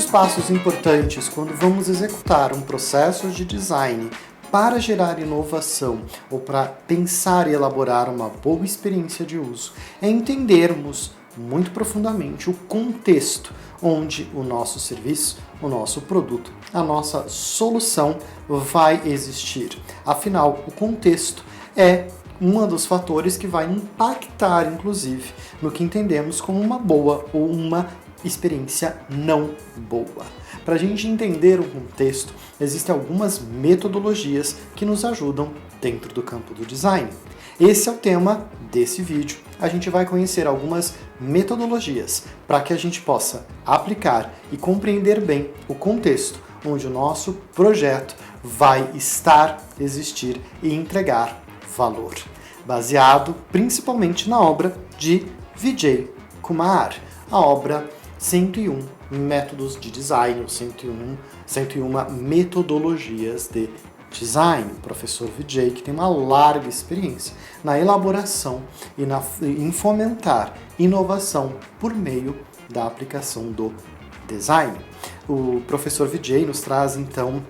passos importantes quando vamos executar um processo de design para gerar inovação ou para pensar e elaborar uma boa experiência de uso é entendermos muito profundamente o contexto onde o nosso serviço, o nosso produto, a nossa solução vai existir. Afinal, o contexto é um dos fatores que vai impactar, inclusive, no que entendemos como uma boa ou uma experiência não boa. Para a gente entender o contexto, existem algumas metodologias que nos ajudam dentro do campo do design. Esse é o tema desse vídeo. A gente vai conhecer algumas metodologias para que a gente possa aplicar e compreender bem o contexto onde o nosso projeto vai estar, existir e entregar valor, baseado principalmente na obra de Vijay Kumar, a obra 101 Métodos de Design, 101 Metodologias de Design, o professor Vijay, que tem uma larga experiência na elaboração e em fomentar inovação por meio da aplicação do design. O professor Vijay nos traz, então,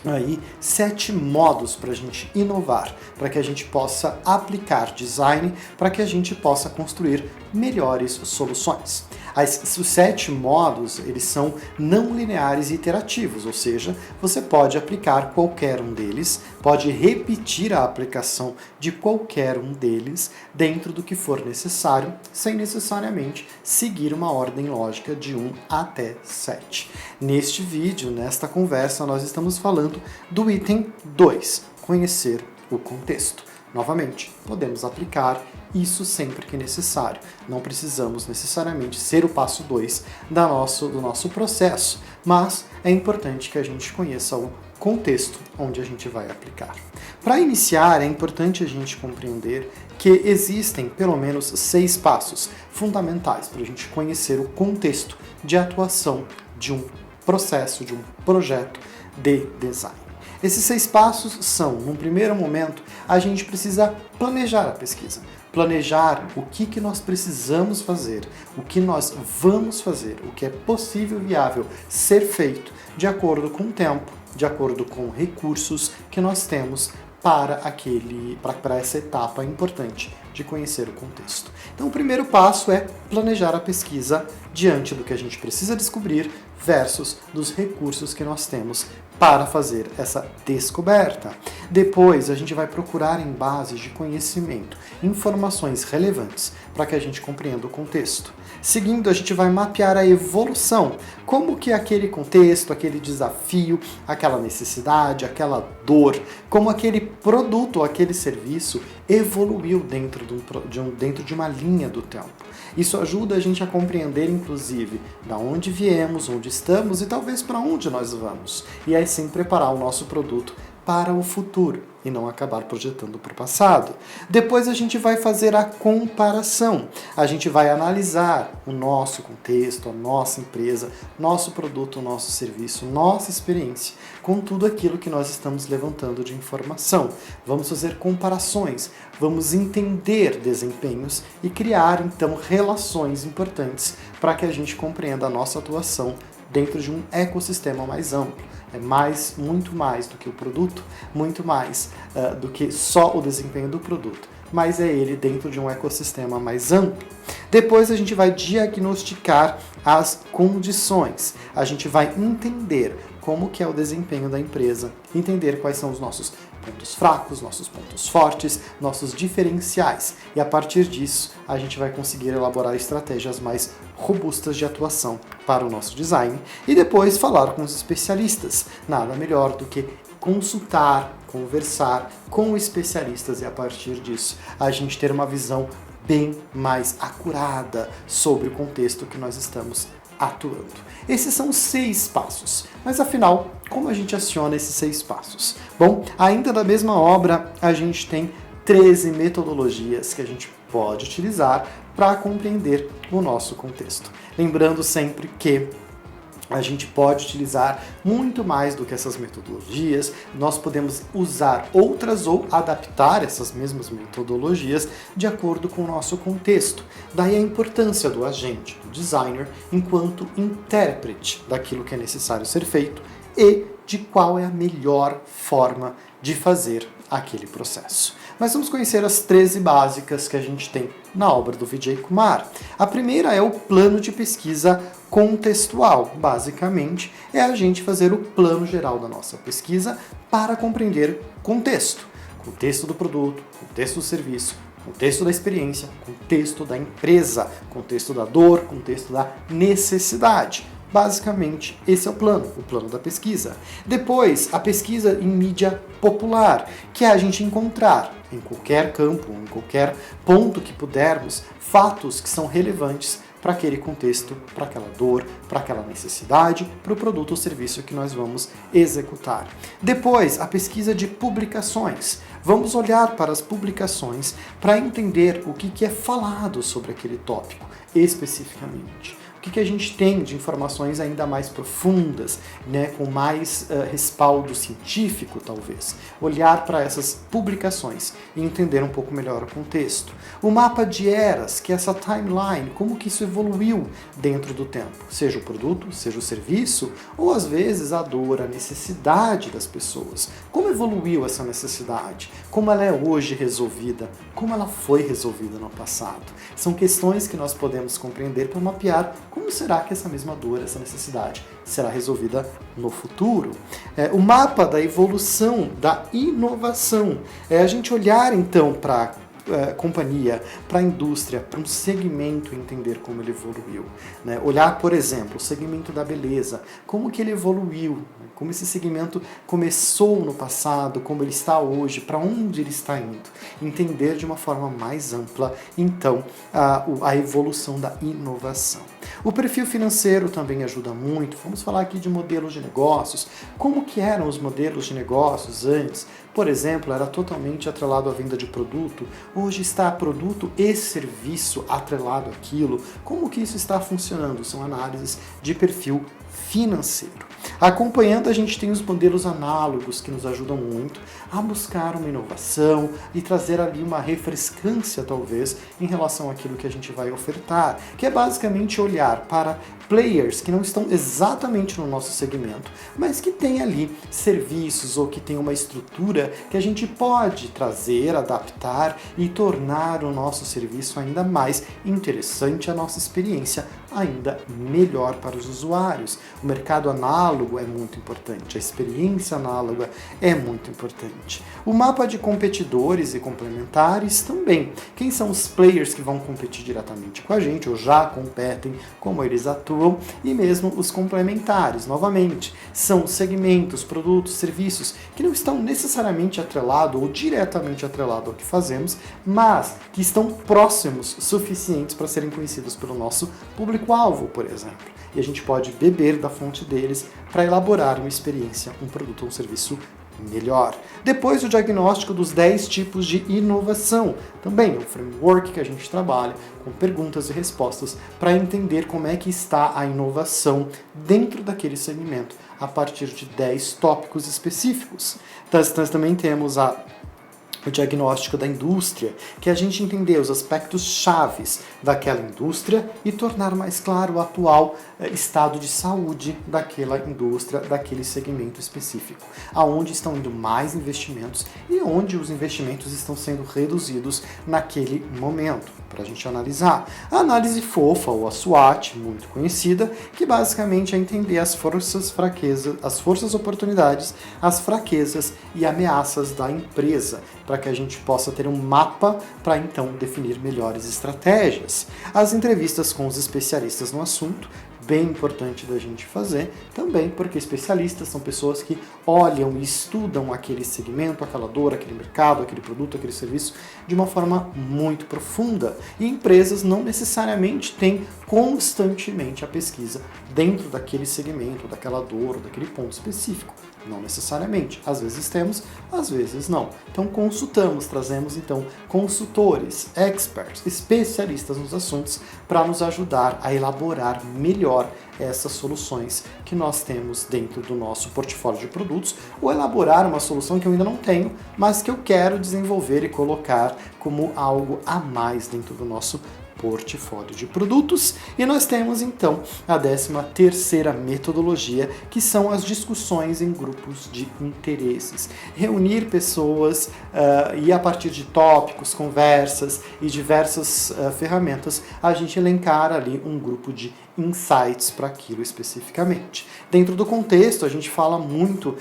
aí 7 modos para a gente inovar, para que a gente possa aplicar design, para que a gente possa construir melhores soluções. Os 7 modos, eles são não lineares e iterativos, ou seja, você pode aplicar qualquer um deles, pode repetir a aplicação de qualquer um deles dentro do que for necessário, sem necessariamente seguir uma ordem lógica de 1 até 7. Neste vídeo, nesta conversa, nós estamos falando do item 2, conhecer o contexto. Novamente, podemos aplicar isso sempre que necessário. Não precisamos necessariamente ser o passo 2 do nosso processo, mas é importante que a gente conheça o contexto onde a gente vai aplicar. Para iniciar, é importante a gente compreender que existem pelo menos 6 passos fundamentais para a gente conhecer o contexto de atuação de um processo, de um projeto de design. Esses 6 passos são, num primeiro momento, a gente precisa planejar a pesquisa. Planejar o que nós precisamos fazer, o que nós vamos fazer, o que é possível e viável ser feito de acordo com o tempo, de acordo com recursos que nós temos para essa etapa importante de conhecer o contexto. Então, o primeiro passo é planejar a pesquisa diante do que a gente precisa descobrir versus dos recursos que nós temos para fazer essa descoberta. Depois, a gente vai procurar em bases de conhecimento informações relevantes para que a gente compreenda o contexto. Seguindo, a gente vai mapear a evolução, como que aquele contexto, aquele desafio, aquela necessidade, aquela dor, como aquele produto, aquele serviço evoluiu dentro de uma linha do tempo. Isso ajuda a gente a compreender, inclusive, da onde viemos, onde estamos e talvez para onde nós vamos. E aí sim preparar o nosso produto para o futuro e não acabar projetando para o passado. Depois a gente vai fazer a comparação. A gente vai analisar o nosso contexto, a nossa empresa, nosso produto, o nosso serviço, nossa experiência com tudo aquilo que nós estamos levantando de informação. Vamos fazer comparações, vamos entender desempenhos e criar então relações importantes para que a gente compreenda a nossa atuação dentro de um ecossistema mais amplo. É muito mais do que o produto, muito mais do que só o desempenho do produto, mas é ele dentro de um ecossistema mais amplo. Depois a gente vai diagnosticar as condições, a gente vai entender como que é o desempenho da empresa, entender quais são os nossos pontos fracos, nossos pontos fortes, nossos diferenciais. E a partir disso, a gente vai conseguir elaborar estratégias mais robustas de atuação para o nosso design. E depois falar com os especialistas. Nada melhor do que consultar, conversar com especialistas e a partir disso a gente ter uma visão bem mais acurada sobre o contexto que nós estamos atuando. Esses são 6 passos. Mas afinal, como a gente aciona esses 6 passos? Bom, ainda da mesma obra, a gente tem 13 metodologias que a gente pode utilizar para compreender o nosso contexto. Lembrando sempre que a gente pode utilizar muito mais do que essas metodologias, nós podemos usar outras ou adaptar essas mesmas metodologias de acordo com o nosso contexto. Daí a importância do agente, do designer, enquanto intérprete daquilo que é necessário ser feito e de qual é a melhor forma de fazer aquele processo. Mas vamos conhecer as 13 básicas que a gente tem na obra do Vijay Kumar. A primeira é o plano de pesquisa contextual. Basicamente, é a gente fazer o plano geral da nossa pesquisa para compreender contexto. Contexto do produto, contexto do serviço, contexto da experiência, contexto da empresa, contexto da dor, contexto da necessidade. Basicamente, esse é o plano da pesquisa. Depois, a pesquisa em mídia popular, que é a gente encontrar em qualquer campo, em qualquer ponto que pudermos, fatos que são relevantes para aquele contexto, para aquela dor, para aquela necessidade, para o produto ou serviço que nós vamos executar. Depois, a pesquisa de publicações. Vamos olhar para as publicações para entender o que é falado sobre aquele tópico especificamente. O que a gente tem de informações ainda mais profundas, né, com mais respaldo científico, talvez. Olhar para essas publicações e entender um pouco melhor o contexto. O mapa de eras, que é essa timeline, como que isso evoluiu dentro do tempo. Seja o produto, seja o serviço, ou às vezes a dor, a necessidade das pessoas. Como evoluiu essa necessidade? Como ela é hoje resolvida? Como ela foi resolvida no passado? São questões que nós podemos compreender para mapear como será que essa mesma dor, essa necessidade, será resolvida no futuro. O mapa da evolução, da inovação. É a gente olhar então para companhia, para a indústria, para um segmento e entender como ele evoluiu. Né? Olhar, por exemplo, o segmento da beleza, como que ele evoluiu, como esse segmento começou no passado, como ele está hoje, para onde ele está indo. Entender de uma forma mais ampla, então, a evolução da inovação. O perfil financeiro também ajuda muito. Vamos falar aqui de modelos de negócios. Como que eram os modelos de negócios antes? Por exemplo, era totalmente atrelado à venda de produto. Hoje está produto e serviço atrelado àquilo. Como que isso está funcionando? São análises de perfil financeiro. Acompanhando, a gente tem os modelos análogos que nos ajudam muito a buscar uma inovação e trazer ali uma refrescância, talvez, em relação àquilo que a gente vai ofertar, que é basicamente olhar para players que não estão exatamente no nosso segmento, mas que têm ali serviços ou que têm uma estrutura que a gente pode trazer, adaptar e tornar o nosso serviço ainda mais interessante, a nossa experiência ainda melhor para os usuários. O mercado análogo é muito importante, a experiência análoga é muito importante. O mapa de competidores e complementares também. Quem são os players que vão competir diretamente com a gente ou já competem, como eles atuam, e mesmo os complementares, novamente, são segmentos, produtos, serviços que não estão necessariamente atrelados ou diretamente atrelados ao que fazemos, mas que estão próximos suficientes para serem conhecidos pelo nosso público-alvo, por exemplo. E a gente pode beber da fonte deles para elaborar uma experiência, um produto ou um serviço melhor. Depois o diagnóstico dos 10 tipos de inovação. Também é um framework que a gente trabalha com perguntas e respostas para entender como é que está a inovação dentro daquele segmento a partir de 10 tópicos específicos. Nós também temos o diagnóstico da indústria, que é a gente entender os aspectos chaves daquela indústria e tornar mais claro o atual estado de saúde daquela indústria, daquele segmento específico, aonde estão indo mais investimentos e onde os investimentos estão sendo reduzidos naquele momento, para a gente analisar. A análise fofa, ou a SWOT, muito conhecida, que basicamente é entender as forças, fraquezas, as forças, oportunidades, as fraquezas e ameaças da empresa, para que a gente possa ter um mapa para então definir melhores estratégias. As entrevistas com os especialistas no assunto, bem importante da gente fazer, também porque especialistas são pessoas que olham e estudam aquele segmento, aquela dor, aquele mercado, aquele produto, aquele serviço de uma forma muito profunda. E empresas não necessariamente têm constantemente a pesquisa dentro daquele segmento, daquela dor, daquele ponto específico. Não necessariamente. Às vezes temos, às vezes não. Então consultamos, trazemos então consultores, experts, especialistas nos assuntos para nos ajudar a elaborar melhor essas soluções que nós temos dentro do nosso portfólio de produtos, ou elaborar uma solução que eu ainda não tenho, mas que eu quero desenvolver e colocar como algo a mais dentro do nosso portfólio de produtos. E nós temos então a 13ª metodologia, que são as discussões em grupos de interesses. Reunir pessoas e a partir de tópicos, conversas e diversas ferramentas, a gente elencar ali um grupo de insights para aquilo especificamente. Dentro do contexto, a gente fala muito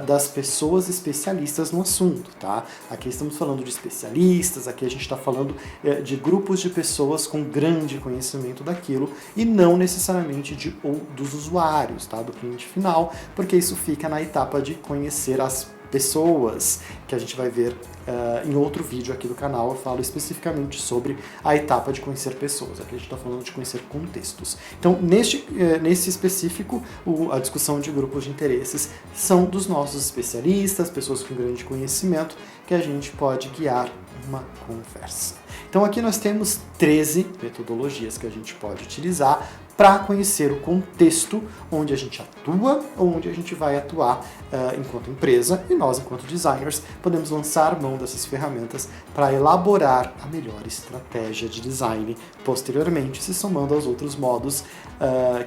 das pessoas especialistas no assunto, tá? Aqui estamos falando de especialistas, aqui a gente está falando de grupos de pessoas com grande conhecimento daquilo e não necessariamente dos usuários, tá? Do cliente final, porque isso fica na etapa de conhecer as pessoas, que a gente vai ver em outro vídeo aqui do canal. Eu falo especificamente sobre a etapa de conhecer pessoas. Aqui a gente está falando de conhecer contextos. Então, nesse específico, a discussão de grupos de interesses são dos nossos especialistas, pessoas com grande conhecimento, que a gente pode guiar uma conversa. Então aqui nós temos 13 metodologias que a gente pode utilizar para conhecer o contexto onde a gente atua ou onde a gente vai atuar enquanto empresa, e nós, enquanto designers, podemos lançar mão dessas ferramentas para elaborar a melhor estratégia de design posteriormente, se somando aos outros modos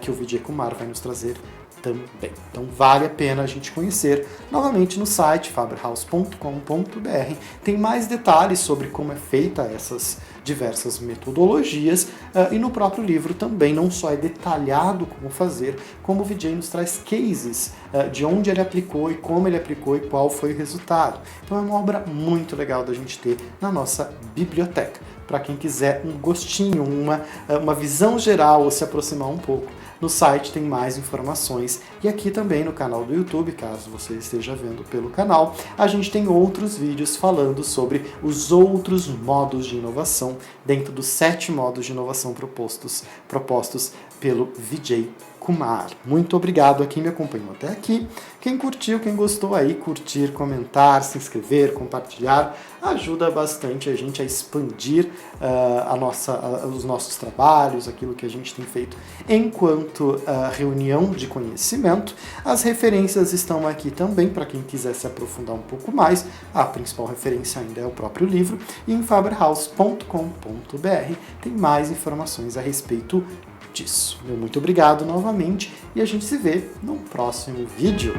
que o Vijay Kumar vai nos trazer também. Então vale a pena a gente conhecer. Novamente no site faberhaus.com.br tem mais detalhes sobre como é feita essas diversas metodologias e no próprio livro também não só é detalhado como fazer, como o Vijay nos traz cases de onde ele aplicou e como ele aplicou e qual foi o resultado. Então é uma obra muito legal da gente ter na nossa biblioteca. Para quem quiser um gostinho, uma visão geral ou se aproximar um pouco, no site tem mais informações, e aqui também no canal do YouTube, caso você esteja vendo pelo canal, a gente tem outros vídeos falando sobre os outros modos de inovação dentro dos 7 modos de inovação propostos pelo Vijay Kumar. Muito obrigado a quem me acompanhou até aqui. Quem curtiu, quem gostou aí, curtir, comentar, se inscrever, compartilhar, ajuda bastante a gente a expandir os nossos trabalhos, aquilo que a gente tem feito enquanto reunião de conhecimento. As referências estão aqui também para quem quiser se aprofundar um pouco mais. A principal referência ainda é o próprio livro, e em faberhaus.com.br tem mais informações a respeito disso. Meu muito obrigado novamente e a gente se vê no próximo vídeo.